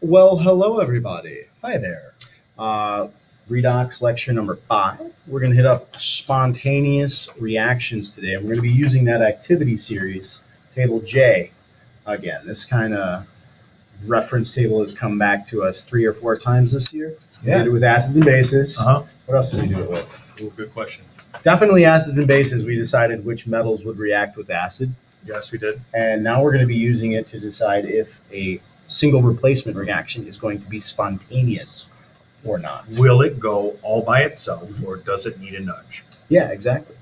Well, hello everybody. Hi there. RedOx lecture number 5. We're going to hit up spontaneous reactions today. And we're going to be using that activity series, Table J, again. This kind of reference table has come back to us 3 or 4 times this year. We did it with acids and bases. What else did we do it with? Ooh, good question. Definitely acids and bases. We decided which metals would react with acid. Yes, we did. And now we're going to be using it to decide if a single replacement reaction is going to be spontaneous or not. Will it go all by itself, or does it need a nudge? Yeah, exactly.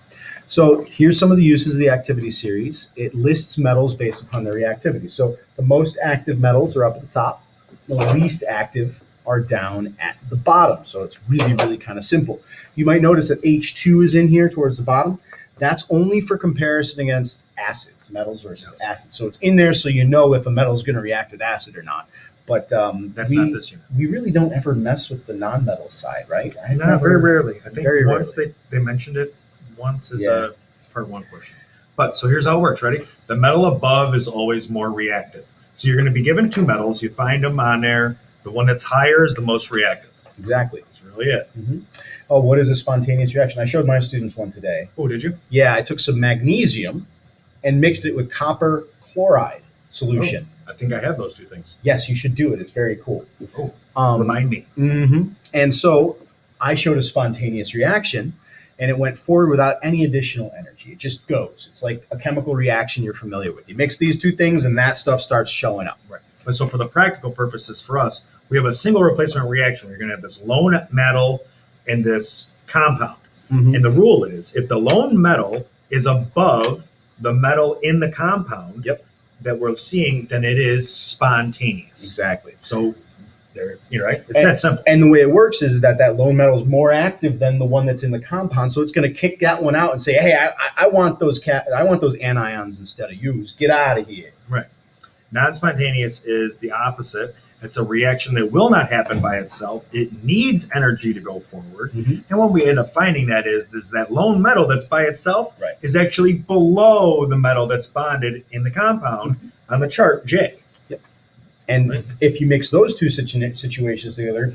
So here's some of the uses of the activity series. It lists metals based upon their reactivity. So the most active metals are up at the top. The least active are down at the bottom. So it's really, really kind of simple. You might notice that H2 is in here towards the bottom. That's only for comparison against acids, metals versus acids. So it's in there so you know if a metal is going to react with acid or not. But that's not this unit. We really don't ever mess with the non-metal side, right? No, very rarely. I think very once rarely. they mentioned it once as a part 1 question. But so here's how it works. Ready? The metal above is always more reactive. So you're going to be given 2 metals. You find them on there. The one that's higher is the most reactive. Exactly. That's really it. Mm-hmm. Oh, what is a spontaneous reaction? I showed my students one today. Oh, did you? Yeah, I took some magnesium and mixed it with copper chloride solution. Oh, I think I have those 2 things. Yes, you should do it. It's very cool. Oh, remind me. Mm-hmm. And so I showed a spontaneous reaction, and it went forward without any additional energy. It just goes. It's like a chemical reaction you're familiar with. You mix these 2 things, and that stuff starts showing up. Right. But so for the practical purposes for us, we have a single replacement reaction. You're going to have this lone metal and this compound. Mm-hmm. And the rule is if the lone metal is above the metal in the compound that we're seeing, then it is spontaneous. Exactly. So there, you're right. It's that simple. And the way it works is that lone metal is more active than the one that's in the compound. So it's going to kick that one out and say, hey, I want those anions instead of yous. Get out of here. Right. Non-spontaneous is the opposite. It's a reaction that will not happen by itself. It needs energy to go forward. Mm-hmm. And what we end up finding that is that lone metal that's by itself is actually below the metal that's bonded in the compound on the chart J. Yep. And if you mix those 2 situations together,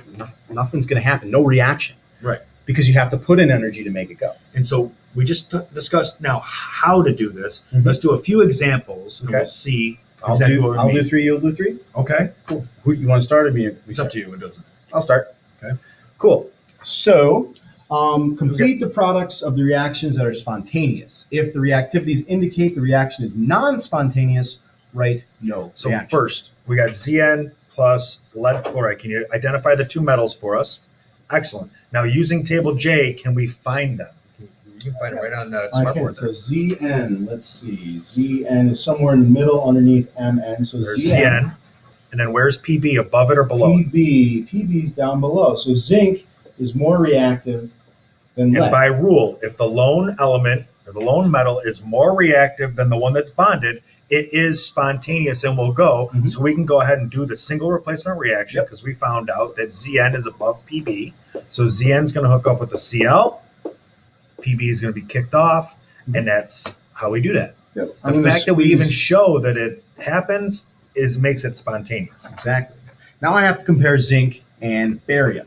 nothing's going to happen. No reaction. Right. Because you have to put in energy to make it go. And so we just discussed now how to do this. Mm-hmm. Let's do a few examples and we'll see. I'll do 3, you'll do 3? Okay. Cool. Who, you want to start or me? It's up to you. It doesn't. I'll start. Okay. Cool. So complete the products of the reactions that are spontaneous. If the reactivities indicate the reaction is non-spontaneous, write no So reaction. first, we got Zn plus lead chloride. Can you identify the 2 metals for us? Excellent. Now, using table J, can we find them? You can find it right on the smartboard. So Zn, let's see. Zn is somewhere in the middle underneath Mn. So there's Zn. And then where's Pb, above it or below it? Pb is down below. So zinc is more reactive than lead. And by rule, if the lone element or the lone metal is more reactive than the one that's bonded, it is spontaneous and will go. Mm-hmm. So we can go ahead and do the single replacement reaction because we found out that Zn is above Pb. So Zn is going to hook up with the Cl. Pb is going to be kicked off, and that's how we do that. Yep. The fact that we even show that it happens makes it spontaneous. Exactly. Now I have to compare zinc and barium.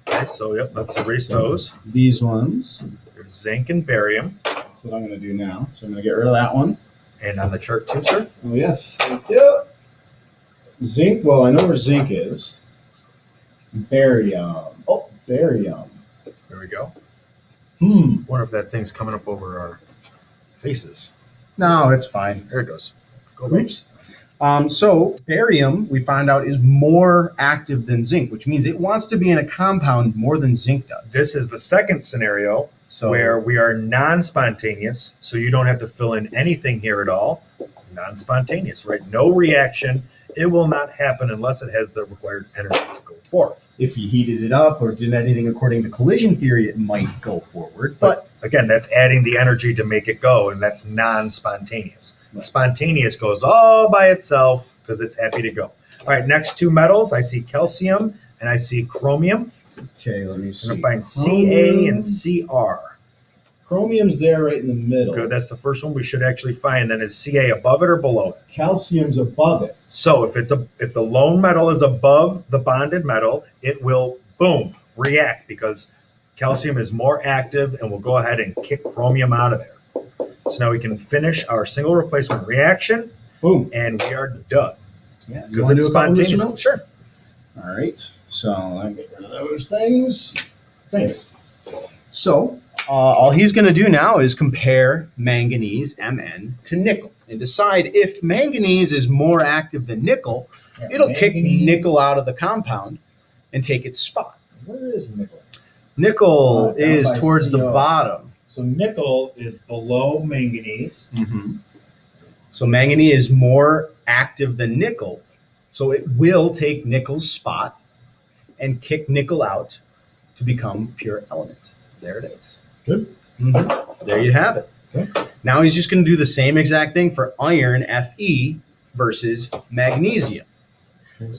Okay, so let's erase those. These ones. There's zinc and barium. That's what I'm going to do now. So I'm going to get rid of that one. And on the chart too, sir? Oh, yes. Thank you. Zinc, well, I know where zinc is. Barium. Oh, barium. There we go. Wonder if that thing's coming up over our faces. No, it's fine. There it goes. Oops. So barium, we find out, is more active than zinc, which means it wants to be in a compound more than zinc does. This is the second scenario where we are non-spontaneous, so you don't have to fill in anything here at all. Non-spontaneous, right? No reaction. It will not happen unless it has the required energy to go forth. If you heated it up or did anything according to collision theory, it might go forward. But again, that's adding the energy to make it go, and that's non-spontaneous. Right. Spontaneous goes all by itself because it's happy to go. All right, next 2 metals, I see calcium and I see chromium. Okay, let me see. I'm going to find Ca and Cr. Chromium's there right in the middle. Good, that's the first one we should actually find. Then is Ca above it or below it? Calcium's above it. So if the lone metal is above the bonded metal, it will boom react because calcium is more active and will go ahead and kick chromium out of there. So now we can finish our single replacement reaction. Boom. And we are done. Yeah. Because it's spontaneous. Sure. All right. So let me get rid of those things. Thanks. So all he's going to do now is compare manganese, Mn, to nickel and decide if manganese is more active than nickel. Yeah, It'll kick nickel out of the compound and take its spot. Where is nickel? Nickel Down is by towards the CO. bottom. So nickel is below manganese. Mm-hmm. So manganese is more active than nickel. So it will take nickel's spot and kick nickel out to become pure element. There it is. Good. Mm-hmm. There you have it. Okay. Now he's just going to do the same exact thing for iron, Fe, versus magnesium.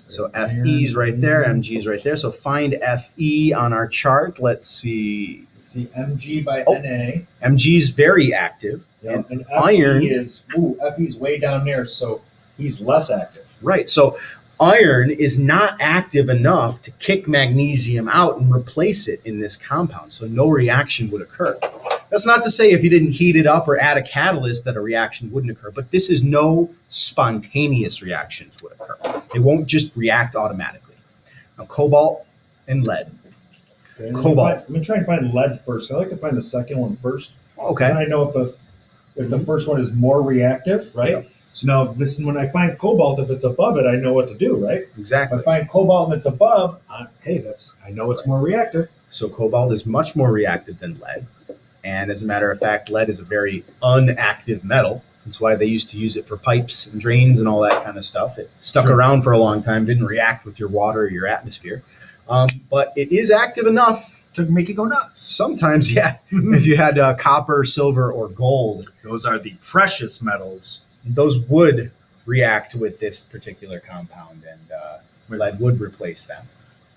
So Fe is right there, Mg is right there. So find Fe on our chart. Let's see. See Mg by Oh. Na. Mg is very active. Yeah, And and iron- Fe's way down there, so he's less active. Right. So iron is not active enough to kick magnesium out and replace it in this compound. So no reaction would occur. That's not to say if you didn't heat it up or add a catalyst that a reaction wouldn't occur, but this is no spontaneous reactions would occur. It won't just react automatically. Now, cobalt and lead. Okay, Cobalt. I'm gonna try and find lead first. I like to find the second one first. Okay. And I know if the first one is more reactive, right? Yeah. So now when I find cobalt, if it's above it, I know what to do, right? If Exactly. I find cobalt and it's above, I know it's more reactive. So cobalt is much more reactive than lead. And as a matter of fact, lead is a very unactive metal. That's why they used to use it for pipes and drains and all that kind of stuff. It stuck Sure. around for a long time, didn't react with your water or your atmosphere. But it is active enough. To make it go nuts. Sometimes, yeah, if you had copper, silver, or gold, Those are the precious metals. those would react with this particular compound, and lead would replace them.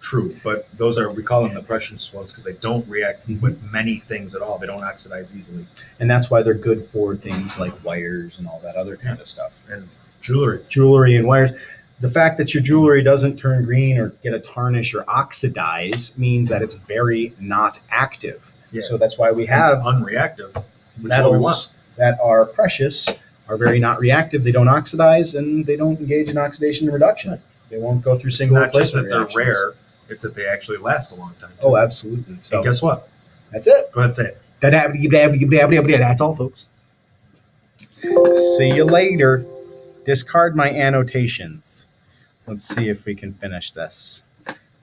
True, but we call them the precious ones because they don't react with many things at all. They don't oxidize easily. And that's why they're good for things like wires and all that other kind of stuff. And jewelry. Jewelry and wires. The fact that your jewelry doesn't turn green or get a tarnish or oxidize means that it's very not active. Yeah. So that's why we It's have unreactive, which is what we want. metals that are precious, are very not reactive. They don't oxidize and they don't engage in oxidation and reduction. They won't go through It's single not just that replacement they're reactions. rare; it's that they actually last a long time. Oh, absolutely. So And guess what? that's it. Go ahead and say it. That's all, folks. See you later. Discard my annotations. Let's see if we can finish this.